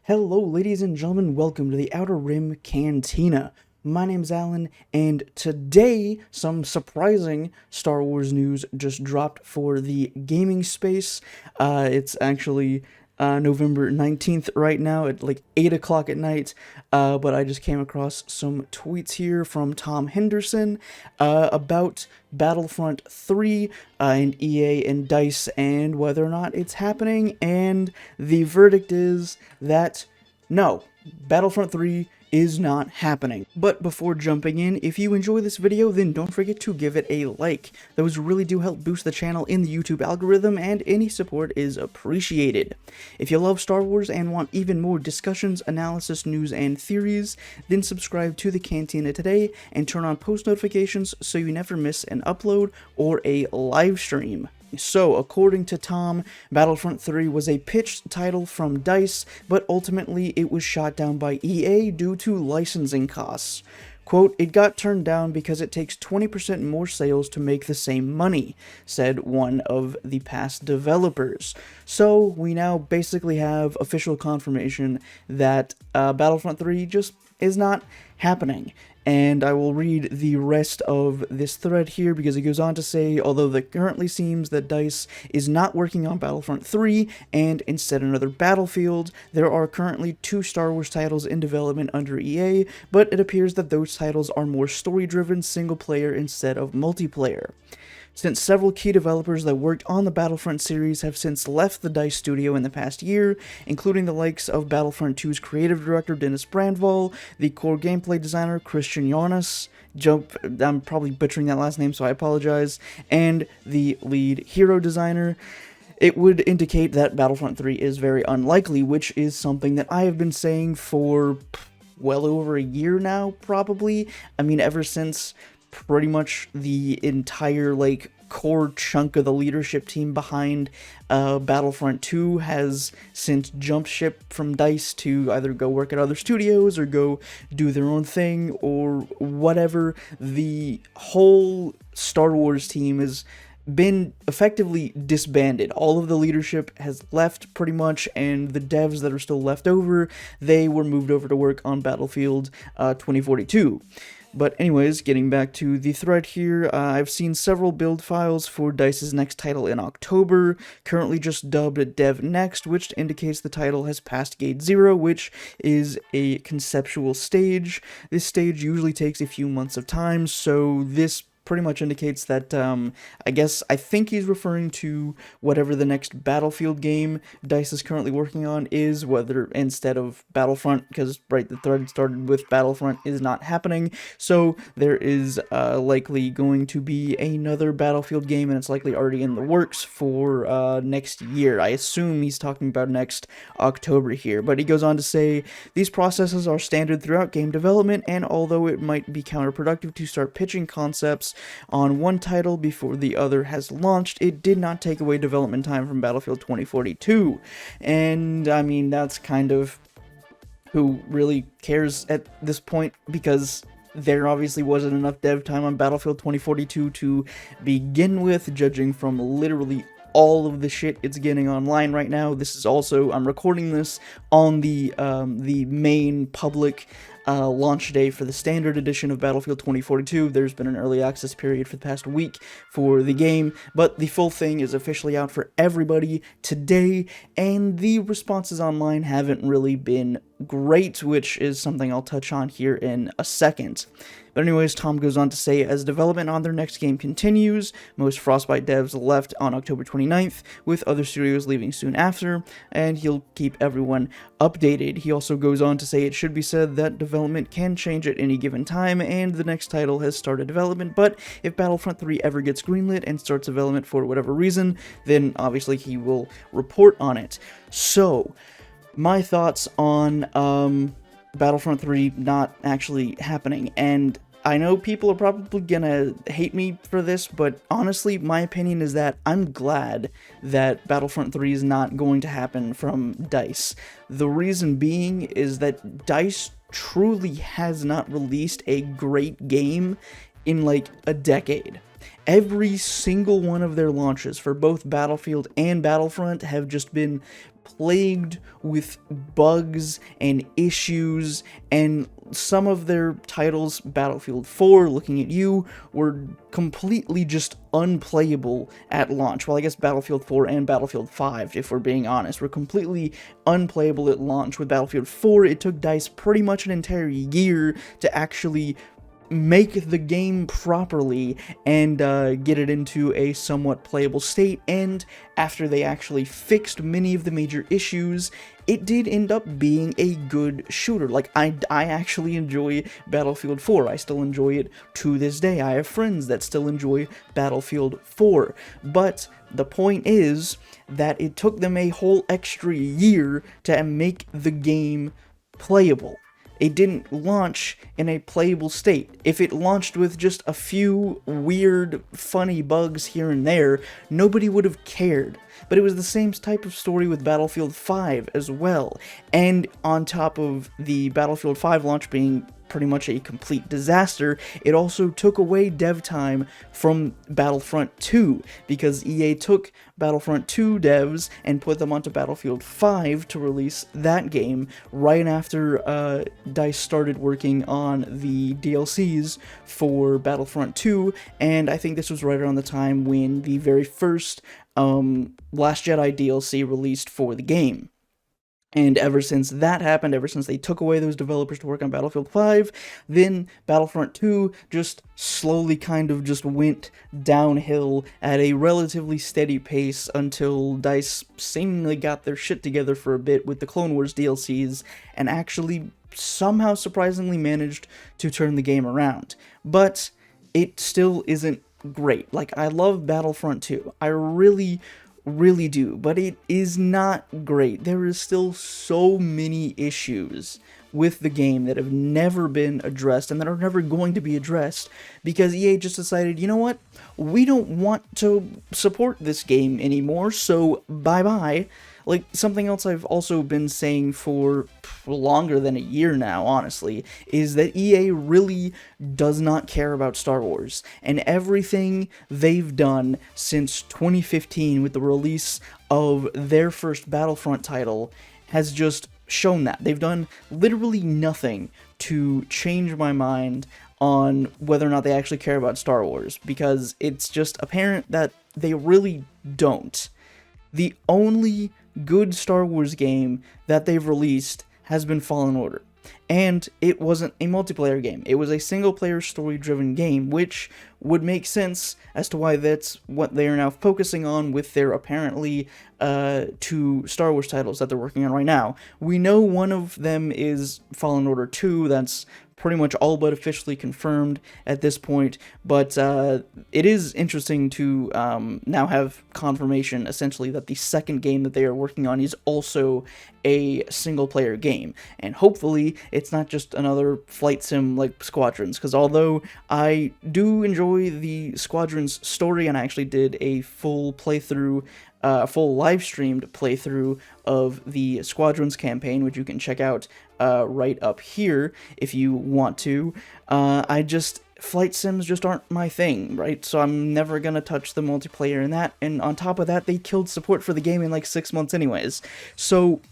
Hello, ladies and gentlemen, welcome to the Outer Rim Cantina. My name's Alan, and today, some surprising Star Wars news just dropped for the gaming space. It's actually November 19th right now at like 8 o'clock at night, but I just came across some tweets here from Tom Henderson about Battlefront 3 and EA and DICE and whether or not it's happening, and the verdict is that no, Battlefront 3 is not happening. But before jumping in, if you enjoy this video, then don't forget to give it a like. Those really do help boost the channel in the YouTube algorithm, and any support is appreciated. If you love Star Wars and want even more discussions, analysis, news, and theories, then subscribe to the Cantina today and turn on post notifications so you never miss an upload or a live stream. So, according to Tom, Battlefront 3 was a pitched title from DICE, but ultimately it was shot down by EA due to licensing costs. Quote, "It got turned down because it takes 20% more sales to make the same money," said one of the past developers. So, we now basically have official confirmation that Battlefront 3 just is not happening. And I will read the rest of this thread here because it goes on to say, although it currently seems that DICE is not working on Battlefront 3 and instead another Battlefield, there are currently 2 Star Wars titles in development under EA, but it appears that those titles are more story-driven single-player instead of multiplayer. Since several key developers that worked on the Battlefront series have since left the DICE studio in the past year, including the likes of Battlefront 2's creative director Dennis Brandval, the core gameplay designer Christian Jonas, I'm probably butchering that last name, so I apologize, and the lead hero designer, it would indicate that Battlefront 3 is very unlikely, which is something that I have been saying for well over a year now, probably. I mean, ever since pretty much the entire, like, core chunk of the leadership team behind Battlefront 2 has since jumped ship from DICE to either go work at other studios or go do their own thing or whatever. The whole Star Wars team has been effectively disbanded. All of the leadership has left pretty much, and the devs that are still left over, they were moved over to work on Battlefield 2042. But anyways, getting back to the thread here, I've seen several build files for DICE's next title in October, currently just dubbed Dev Next, which indicates the title has passed Gate 0, which is a conceptual stage. This stage usually takes a few months of time, so this pretty much indicates that, I think he's referring to whatever the next Battlefield game DICE is currently working on is, whether instead of Battlefront, because, right, the thread started with Battlefront is not happening, so there is likely going to be another Battlefield game, and it's likely already in the works for next year. I assume he's talking about next October here, but he goes on to say, "These processes are standard throughout game development, and although it might be counterproductive to start pitching concepts on one title before the other has launched, it did not take away development time from Battlefield 2042. And I mean, that's kind of who really cares at this point, because there obviously wasn't enough dev time on Battlefield 2042 to begin with, judging from literally all of the shit it's getting online right now. This is also, I'm recording this on the main public launch day for the standard edition of Battlefield 2042. There's been an early access period for the past week for the game, but the full thing is officially out for everybody today, and the responses online haven't really been great, which is something I'll touch on here in a second. But anyways, Tom goes on to say, as development on their next game continues, most Frostbite devs left on October 29th, with other studios leaving soon after, and he'll keep everyone updated. He also goes on to say it should be said that development can change at any given time, and the next title has started development, but if Battlefront 3 ever gets greenlit and starts development for whatever reason, then obviously he will report on it. So, my thoughts on Battlefront 3 not actually happening, and I know people are probably gonna hate me for this, but honestly, my opinion is that I'm glad that Battlefront 3 is not going to happen from DICE. The reason being is that DICE truly has not released a great game in like a decade. every single one of their launches for both Battlefield and Battlefront have just been plagued with bugs and issues, and some of their titles, Battlefield 4, looking at you, were completely just unplayable at launch. Well, I guess Battlefield 4 and Battlefield 5, if we're being honest, were completely unplayable at launch. With Battlefield 4, it took DICE pretty much an entire year to actually make the game properly and get it into a somewhat playable state, and after they actually fixed many of the major issues, it did end up being a good shooter. Like, I actually enjoy Battlefield 4. I still enjoy it to this day. I have friends that still enjoy Battlefield 4. But the point is that it took them a whole extra year to make the game playable. It didn't launch in a playable state. If it launched with just a few weird, funny bugs here and there, nobody would have cared. But it was the same type of story with Battlefield 5 as well. And on top of the Battlefield 5 launch being pretty much a complete disaster, it also took away dev time from Battlefront 2, because EA took Battlefront 2 devs and put them onto Battlefield 5 to release that game right after DICE started working on the DLCs for Battlefront 2, and I think this was right around the time when the very first Last Jedi DLC released for the game. And ever since that happened, ever since they took away those developers to work on Battlefield 5, then Battlefront 2 just slowly kind of just went downhill at a relatively steady pace until DICE seemingly got their shit together for a bit with the Clone Wars DLCs and actually somehow surprisingly managed to turn the game around. But it still isn't great. Like, I love Battlefront 2. I really do, but it is not great. There is still so many issues with the game that have never been addressed and that are never going to be addressed because EA just decided, you know what, we don't want to support this game anymore, so bye-bye. Like, something else I've also been saying for longer than a year now, honestly, is that EA really does not care about Star Wars, and everything they've done since 2015 with the release of their first Battlefront title has just shown that. They've done literally nothing to change my mind on whether or not they actually care about Star Wars, because it's just apparent that they really don't. The only good Star Wars game that they've released has been Fallen Order, and it wasn't a multiplayer game. It was a single-player story-driven game, which would make sense as to why that's what they are now focusing on with their apparently two Star Wars titles that they're working on right now. We know one of them is Fallen Order 2, that's pretty much all but officially confirmed at this point, but it is interesting to now have confirmation, essentially, that the second game that they are working on is also a single-player game, and hopefully it's not just another flight sim like Squadrons, because although I do enjoy the Squadrons story, and I actually did a full playthrough, full live-streamed playthrough of the Squadrons campaign, which you can check out right up here if you want to. Flight sims just aren't my thing, right? So I'm never gonna touch the multiplayer in that, and on top of that, they killed support for the game in like 6 months anyways. So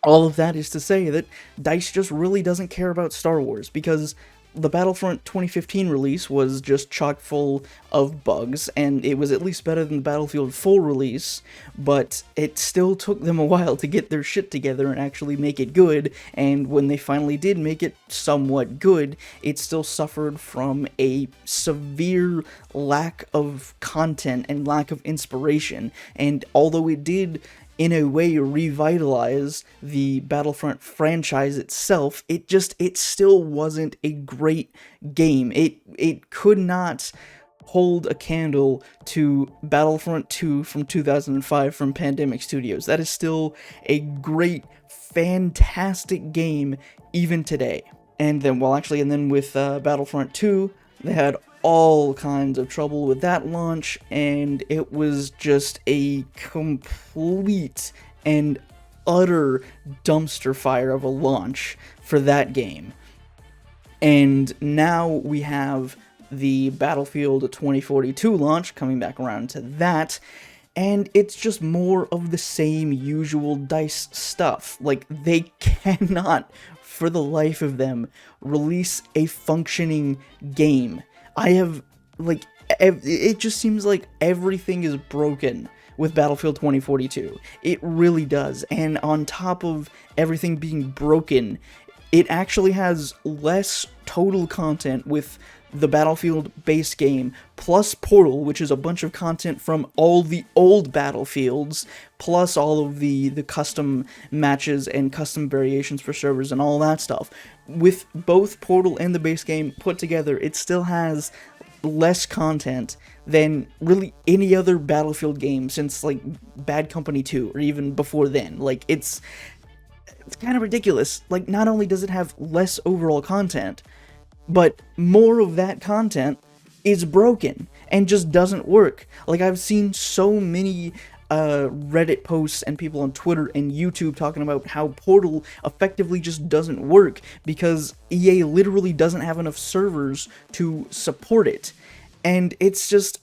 all of that is to say that DICE just really doesn't care about Star Wars, because the Battlefront 2015 release was just chock full of bugs, and it was at least better than the Battlefield 4 release, but it still took them a while to get their shit together and actually make it good, and when they finally did make it somewhat good, it still suffered from a severe lack of content and lack of inspiration, and although it did in a way revitalize the Battlefront franchise itself, it still wasn't a great game. It could not hold a candle to Battlefront 2 from 2005 from Pandemic Studios. That is still a great, fantastic game even today. And then, with Battlefront 2, they had all kinds of trouble with that launch, and it was just a complete and utter dumpster fire of a launch for that game. And now we have the Battlefield 2042 launch, coming back around to that, and it's just more of the same usual DICE stuff. Like, they cannot, for the life of them, release a functioning game. It just seems like everything is broken with Battlefield 2042. It really does, and on top of everything being broken, it actually has less total content with the Battlefield base game, plus Portal, which is a bunch of content from all the old Battlefields, plus all of the custom matches and custom variations for servers and all that stuff. With both Portal and the base game put together, it still has less content than really any other Battlefield game since, like, Bad Company 2, or even before then. Like, it's kind of ridiculous. Like, not only does it have less overall content, but more of that content is broken and just doesn't work. Like, I've seen so many Reddit posts and people on Twitter and YouTube talking about how Portal effectively just doesn't work because EA literally doesn't have enough servers to support it. And it just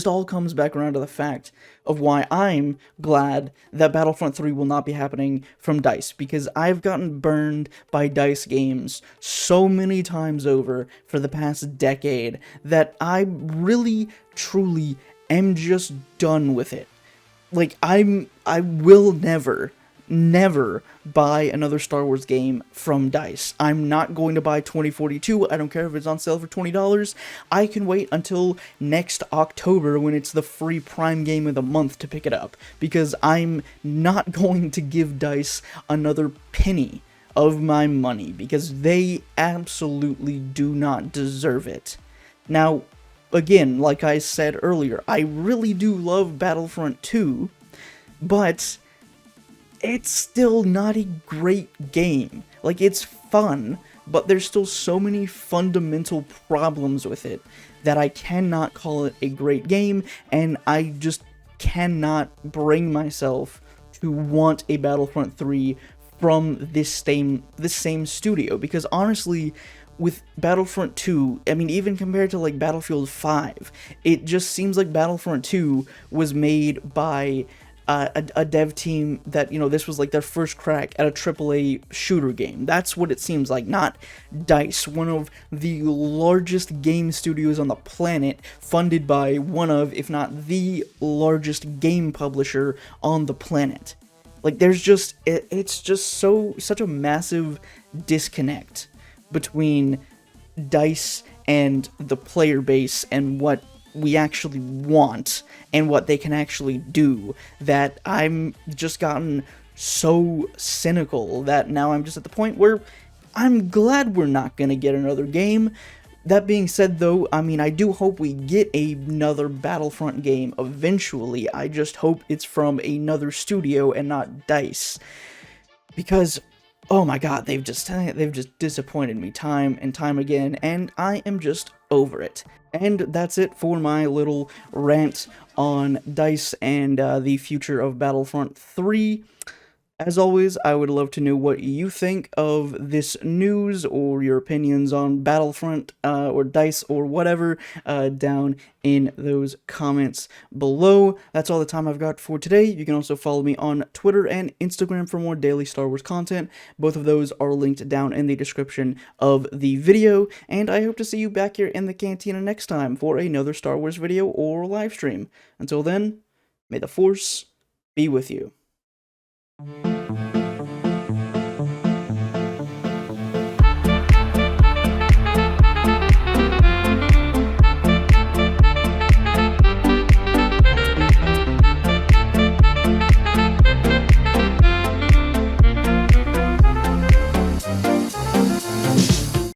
all comes back around to the fact of why I'm glad that Battlefront 3 will not be happening from DICE, because I've gotten burned by DICE games so many times over for the past decade that I really, truly am just done with it. Like, I will never buy another Star Wars game from DICE. I'm not going to buy 2042. I don't care if it's on sale for $20. I can wait until next October when it's the free Prime game of the month to pick it up, because I'm not going to give DICE another penny of my money, because they absolutely do not deserve it. Now, again, like I said earlier, I really do love Battlefront 2, but it's still not a great game. Like, it's fun, but there's still so many fundamental problems with it that I cannot call it a great game, and I just cannot bring myself to want a Battlefront 3 from this same studio, because honestly, with Battlefront 2, I mean, even compared to, like, Battlefield 5, it just seems like Battlefront 2 was made by a dev team that, you know, this was like their first crack at a AAA shooter game. That's what it seems like, not DICE, one of the largest game studios on the planet, funded by one of, if not the largest game publisher on the planet. Like, there's just, it's just such a massive disconnect between DICE and the player base and what we actually want and what they can actually do, that I'm just gotten so cynical that now I'm just at the point where I'm glad we're not gonna get another game. That being said, though, I mean, I do hope we get another Battlefront game eventually. I just hope it's from another studio and not DICE, because oh my god, they've just disappointed me time and time again, and I am just over it. And that's it for my little rant on DICE and the future of Battlefront 3. As always, I would love to know what you think of this news, or your opinions on Battlefront, or DICE, or whatever, down in those comments below. That's all the time I've got for today. You can also follow me on Twitter and Instagram for more daily Star Wars content. Both of those are linked down in the description of the video, and I hope to see you back here in the Cantina next time for another Star Wars video or live stream. Until then, may the Force be with you.